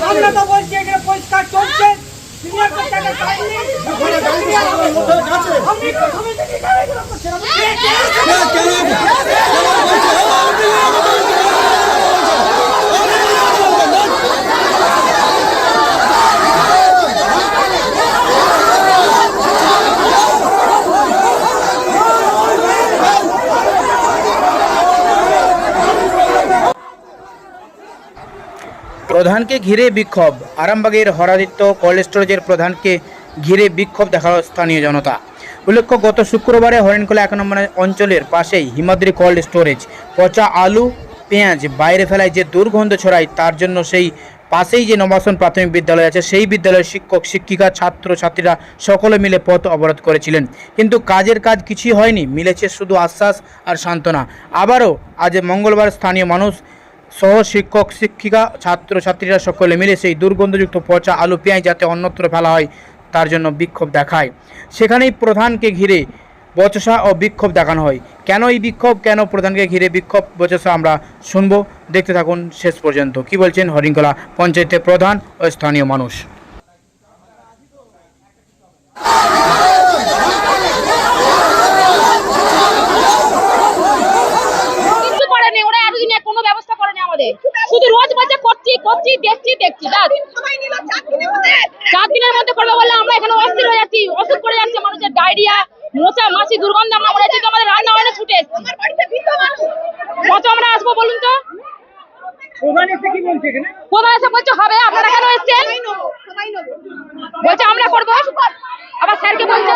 আমরা তো বলছি এখানে পরিষ্কার চলছে। প্রধানকে ঘিরে বিক্ষোভ। আরামবাগের হরাদিত্য কোল্ড স্টোরেজের প্রধানকে ঘিরে বিক্ষোভ দেখালো স্থানীয় জনতা। উল্লেখ্য, গত শুক্রবারে হরিণখোলা 1 নম্বর অঞ্চলের পাশেই হিমাদ্রি কোল্ড স্টোরেজ পচা আলু পেঁয়াজ বাইরে ফেলায় যে দুর্গন্ধ ছড়ায়, তার জন্য সেই পাশেই যে নবাসন প্রাথমিক বিদ্যালয় আছে সেই বিদ্যালয়ের শিক্ষক শিক্ষিকা ছাত্র ছাত্রীরা সকলে মিলে পথ অবরোধ করেছিলেন। কিন্তু কাজের কাজ কিছুই হয়নি, মিলেছে শুধু আশ্বাস আর সান্ত্বনা। আবারও আজ মঙ্গলবার স্থানীয় মানুষ সহ শিক্ষক শিক্ষিকা ছাত্র ছাত্রীরা সকলে মিলে সেই দুর্গন্ধযুক্ত পচা আলু পেঁয়াজ যাতে অন্যত্র ফেলা হয় তার জন্য বিক্ষোভ দেখায়। সেখানেই প্রধানকে ঘিরে বচসা ও বিক্ষোভ দেখানো হয়। কেন এই বিক্ষোভ, কেন প্রধানকে ঘিরে বিক্ষোভ বচসা আমরা শুনবো, দেখতে থাকুন শেষ পর্যন্ত। কি বলছেন হরিণখোলা পঞ্চায়েতের প্রধান ও স্থানীয় মানুষ। শুধু রোজ বলছে করছি করছি দেখছি দেখছি 4 দিনের মধ্যে করবে বলে আমরা এখানে অস্থির হয়ে যাচ্ছি, ওষুধ করে যাচ্ছে মানুষের ডায়রিয়া মোচা মাছি দুর্গন্ধ। আমরা বলেছি তো আমাদের রান্না হয় না, ছুটে এসেছি। কত আমরা আসবো বলুন তো? প্রধান এসে বলছে হবে, আপনারা কেন এসছেন? বলছে আমরা করবো, আবার স্যারকে বলছে।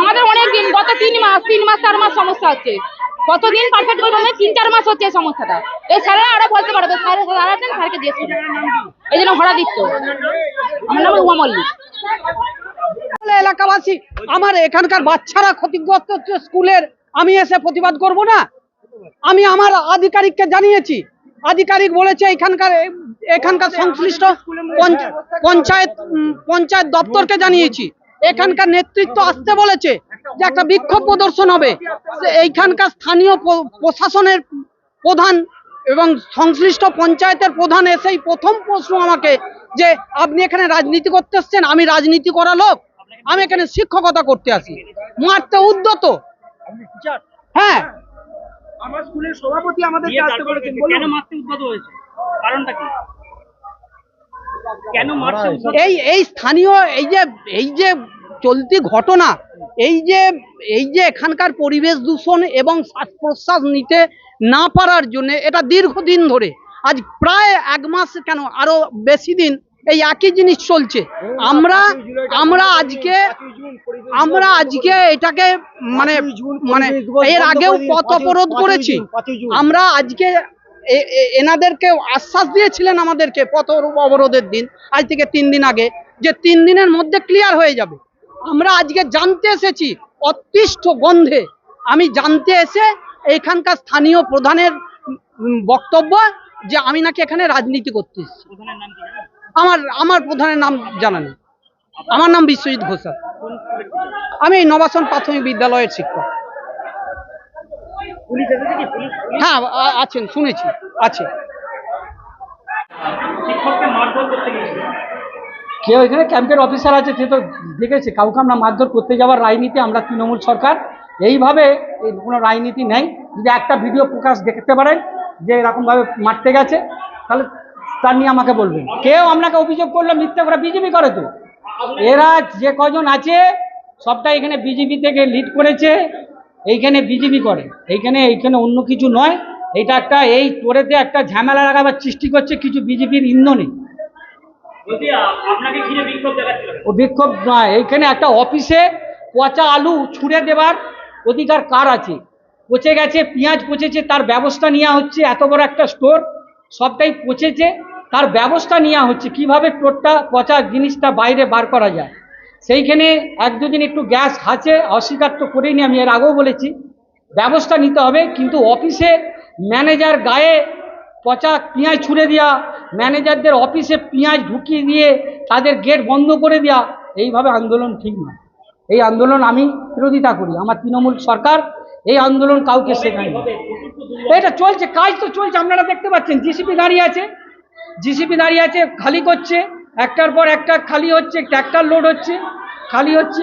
আমাদের অনেক দিন, গত 3 মাস 4 মাস সমস্যা হচ্ছে। কতদিন পারফেক্ট করবো? 3-4 মাস হচ্ছে এই সমস্যাটা। এই স্যারেরা আরো বলতে পারবে, স্যার আছেন, স্যারকে দিয়েছি। এই জন্য হরাদিত্য, আমার নাম উমা মল্লিক। এলাকাবাসী, আমার এখানকার বাচ্চারা ক্ষতিগ্রস্ত হচ্ছে স্কুলের, আমি এসে প্রতিবাদ করব না? আমি আমার আধিকারিককে জানিয়েছি, আধিকারিক বলেছে এখানকার সংশ্লিষ্ট পঞ্চায়েত দপ্তরকে জানিয়েছি, এখানকার নেতৃত্ব আসতে বলেছে যে একটা বিক্ষোভ প্রদর্শন হবে। এইখানকার স্থানীয় প্রশাসনের প্রধান এবং সংশ্লিষ্ট পঞ্চায়েতের প্রধান এসেই প্রথম প্রশ্ন আমাকে যে আপনি এখানে রাজনীতি করতে এসছেন। আমি রাজনীতি করা লোক? আমি এখানে শিক্ষকতা করতে আসি। মারতে উদ্যত। হ্যাঁ, আমার স্কুলের সভাপতি আমাদেরকে আসতে বলেছেন। কেন মারতে উদ্যত হয়েছে? কারণটা কি? কেন মারতে? এই স্থানীয় এই যে চলতি ঘটনা, এই যে এখানকার পরিবেশ দূষণ এবং শ্বাস প্রশ্বাস নিতে না পারার জন্য এটা দীর্ঘদিন ধরে, আজ প্রায় 1 মাস কেন আরো বেশি দিন এই একই জিনিস চলছে। আমরা আজকে এটাকে মানে এর আগেও পথ অবরোধ করেছি। আমরা আজকে এনাদেরকে আশ্বাস দিয়েছিলেন আমাদেরকে পথ অবরোধের দিন, আজ থেকে 3 দিন আগে, যে 3 দিনের মধ্যে ক্লিয়ার হয়ে যাবে। আমরা আজকে জানতে এসেছি অতিষ্ঠ গন্ধে, আমি জানতে এসে এখানকার স্থানীয় প্রধানের বক্তব্য যে আমি নাকি এখানে রাজনীতি করতে এসেছি। আমার প্রধানের নাম জানা নেই। আমার নাম বিশ্বজিৎ ঘোষ। আমি এই নবাসন প্রাথমিক বিদ্যালয়ের শিক্ষক। হ্যাঁ আছেন, শুনেছি আছে। কেউ এখানে ক্যাম্পের অফিসার আছে, সে তো দেখেছে। কাউকে আমরা মারধর করতে যাওয়ার রাজনীতি, আমরা তৃণমূল সরকার এইভাবে কোনো রাজনীতি নেই। যদি একটা ভিডিও প্রকাশ দেখতে পারেন যে এরকমভাবে মারতে গেছে, তাহলে তার নিয়ে আমাকে বলবেন। কেউ আপনাকে অভিযোগ করলে মিথ্যে করে বিজেপি করে তো। এরা যে কজন আছে সবটাই এখানে বিজেপি থেকে লিড করেছে, এইখানে বিজেপি করে, এইখানে অন্য কিছু নয়। এটা একটা এই তোরেতে একটা ঝামেলা লাগাবার সৃষ্টি করছে কিছু বিজেপির ইন্ধনে। ও বিক্ষোভ নয়, এইখানে একটা অফিসে পচা আলু ছুঁড়ে দেবার অধিকার কার আছে? পচে গেছে, পেঁয়াজ পচেছে, তার ব্যবস্থা নেওয়া হচ্ছে। এত বড় একটা স্টোর, সবটাই পচেছে, তার ব্যবস্থা নেওয়া হচ্ছে কিভাবে স্টোরটা পচা জিনিসটা বাইরে বার করা যায়। সেইখানে 1-2 দিন একটু গ্যাস আছে, অস্বীকার তো করিনি, আমি এর আগেও বলেছি ব্যবস্থা নিতে হবে। কিন্তু অফিসে ম্যানেজার গায়ে পচা পেঁয়াজ ছুঁড়ে দেওয়া, ম্যানেজারদের অফিসে পেঁয়াজ ঢুকিয়ে দিয়ে তাদের গেট বন্ধ করে দেওয়া, এইভাবে আন্দোলন ঠিক নয়। এই আন্দোলন আমি বিরোধিতা করি। আমার তৃণমূল সরকার এই আন্দোলন কাউকে শেখায়নি। এটা চলছে, কাজ তো চলছে, আপনারা দেখতে পাচ্ছেন। জিসিপি দাঁড়িয়ে আছে, খালি করছে, একটার পর একটা খালি হচ্ছে, ট্র্যাক্টর লোড হচ্ছে, খালি হচ্ছে।